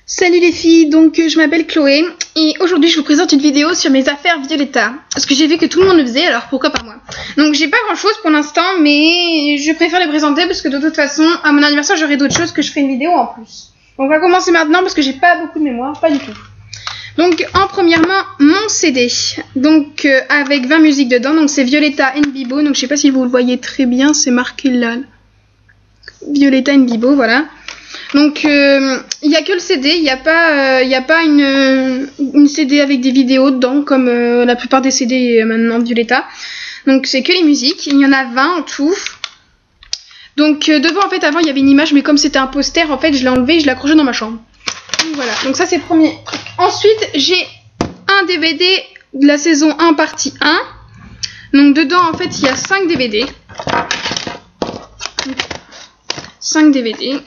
Salut les filles, donc je m'appelle Chloé et aujourd'hui je vous présente une vidéo sur mes affaires Violetta. Parce que j'ai vu que tout le monde le faisait, alors pourquoi pas moi. Donc j'ai pas grand chose pour l'instant, mais je préfère les présenter parce que de toute façon à mon anniversaire j'aurai d'autres choses que je ferai une vidéo en plus. Donc on va commencer maintenant parce que j'ai pas beaucoup de mémoire, pas du tout. Donc en premièrement mon CD, donc avec 20 musiques dedans, donc c'est Violetta and Bibo, donc je sais pas si vous le voyez très bien, c'est marqué là. Violetta and Bibo, voilà. Donc il n'y a que le CD, il n'y a pas une CD avec des vidéos dedans comme la plupart des CD maintenant de Violetta. Donc c'est que les musiques, il y en a 20 en tout. Donc devant en fait avant il y avait une image mais comme c'était un poster en fait je l'ai enlevé et je l'ai accroché dans ma chambre. Donc voilà, donc ça c'est le premier truc. Ensuite j'ai un DVD de la saison 1 partie 1. Donc dedans en fait il y a 5 DVD. 5 DVD.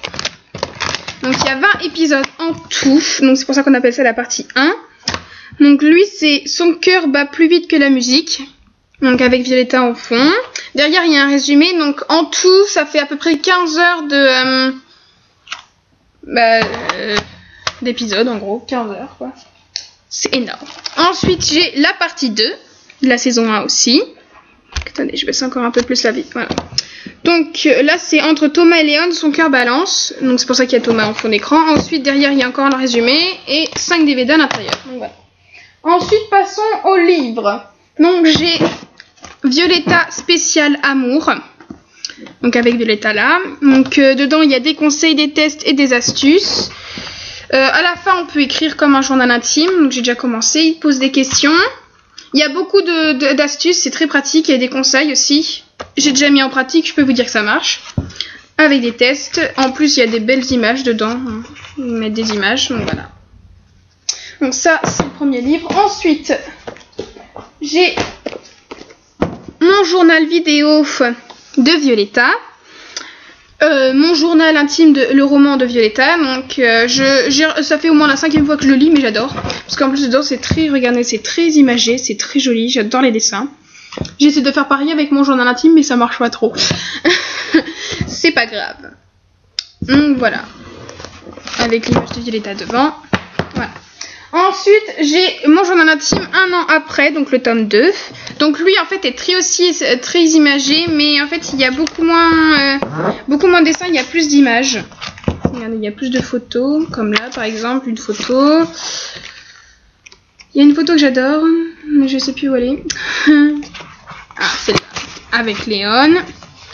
Donc il y a 20 épisodes en tout, donc c'est pour ça qu'on appelle ça la partie 1. Donc lui c'est Son cœur bat plus vite que la musique, donc avec Violetta en fond. Derrière il y a un résumé, donc en tout ça fait à peu près 15 heures d'épisodes en gros, 15 heures quoi. C'est énorme. Ensuite j'ai la partie 2 de la saison 1 aussi. Attendez, je baisse encore un peu plus la vie, voilà. Donc là c'est entre Thomas et Léon, son cœur balance. Donc c'est pour ça qu'il y a Thomas en fond d'écran. Ensuite derrière il y a encore le résumé et 5 DVD à l'intérieur. Donc voilà. Ensuite passons au livre. Donc j'ai Violetta spécial amour. Donc avec Violetta là. Donc dedans il y a des conseils, des tests et des astuces. À la fin on peut écrire comme un journal intime. Donc j'ai déjà commencé. Il pose des questions. Il y a beaucoup d'astuces, c'est très pratique. Il y a des conseils aussi. J'ai déjà mis en pratique, je peux vous dire que ça marche. Avec des tests. En plus, il y a des belles images dedans. Mettre des images, donc voilà. Donc ça, c'est le premier livre. Ensuite, j'ai mon journal vidéo de Violetta. Mon journal intime de le roman de Violetta. Donc ça fait au moins la 5e fois que je le lis, mais j'adore. Parce qu'en plus dedans, c'est très, regardez, c'est très imagé, c'est très joli. J'adore les dessins. J'essaie de faire pareil avec mon journal intime, mais ça marche pas trop. C'est pas grave. Donc voilà. Avec l'image de Violetta devant. Voilà. Ensuite, j'ai mon journal intime un an après, donc le tome 2. Donc lui, en fait, est très imagé, mais en fait, il y a beaucoup moins de dessins, il y a plus d'images. Regardez, il y a plus de photos, comme là, par exemple, une photo. Il y a une photo que j'adore, mais je sais plus où elle est. Ah, c'est là, avec Léon.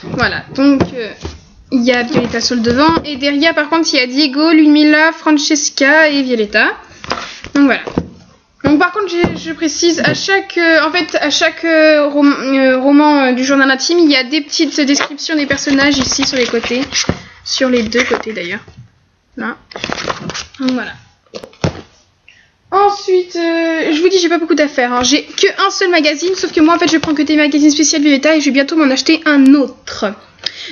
Voilà, donc il y a Violetta sur le devant. Et derrière, par contre, il y a Diego, Ludmilla, Francesca et Violetta. Donc voilà. Donc par contre, je précise, à chaque roman du journal intime, il y a des petites descriptions des personnages ici sur les côtés. Sur les deux côtés d'ailleurs. Là. Donc voilà. Ensuite, je vous dis, j'ai pas beaucoup d'affaires. Hein. J'ai qu'un seul magazine, sauf que moi, en fait, je prends que des magazines spéciaux Violetta et je vais bientôt m'en acheter un autre.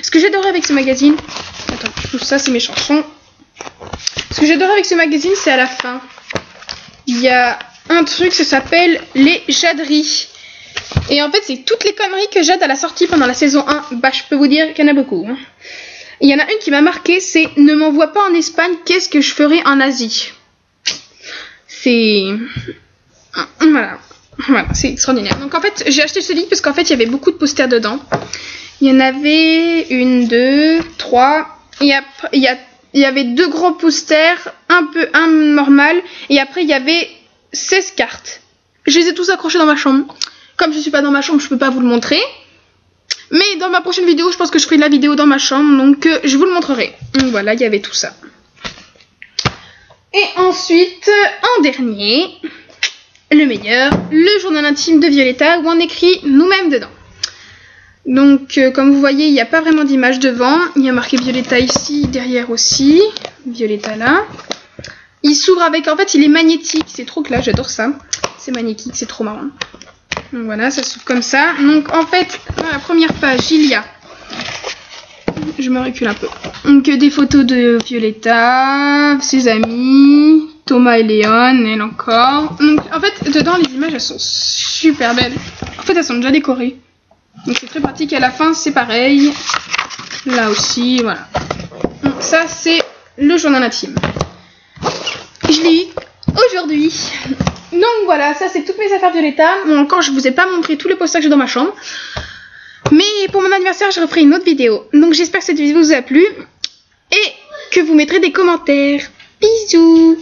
Ce que j'adorais avec ce magazine... Attends, tout ça, c'est mes chansons. Ce que j'adorais avec ce magazine, c'est à la fin. Il y a un truc, ça s'appelle les Jaderies. Et en fait, c'est toutes les conneries que Jade a la sortie pendant la saison 1. Bah, je peux vous dire qu'il y en a beaucoup. Hein. Il y en a une qui m'a marqué, c'est « Ne m'envoie pas en Espagne, qu'est-ce que je ferai en Asie ?» C'est... Voilà, c'est extraordinaire. Donc en fait, j'ai acheté ce livre parce qu'en fait, il y avait beaucoup de posters dedans. Il y en avait 1, 2, 3. Il y avait 2 gros posters, un normal. Et après, il y avait 16 cartes. Je les ai tous accrochés dans ma chambre. Comme je suis pas dans ma chambre, je peux pas vous le montrer. Mais dans ma prochaine vidéo, je pense que je ferai de la vidéo dans ma chambre. Donc je vous le montrerai. Donc voilà, il y avait tout ça. Et ensuite, en dernier, le meilleur, le journal intime de Violetta où on écrit nous-mêmes dedans. Donc, comme vous voyez, il n'y a pas vraiment d'image devant. Il y a marqué Violetta ici, derrière aussi. Violetta là. Il s'ouvre avec, en fait, il est magnétique. C'est trop classe, j'adore ça. C'est magnétique, c'est trop marrant. Donc voilà, ça s'ouvre comme ça. Donc, en fait, dans la première page, il y a... Je me recule un peu. Donc des photos de Violetta, ses amis, Thomas et Léon, elle encore. Donc en fait dedans les images elles sont super belles. En fait elles sont déjà décorées. Donc c'est très pratique. À la fin c'est pareil. Là aussi, voilà. Donc, ça c'est le journal intime. aujourd'hui. Donc voilà, ça c'est toutes mes affaires Violetta. Bon, encore, je vous ai pas montré tous les posters que j'ai dans ma chambre. Mais pour mon anniversaire, je referai une autre vidéo. Donc j'espère que cette vidéo vous a plu. Et que vous mettrez des commentaires. Bisous.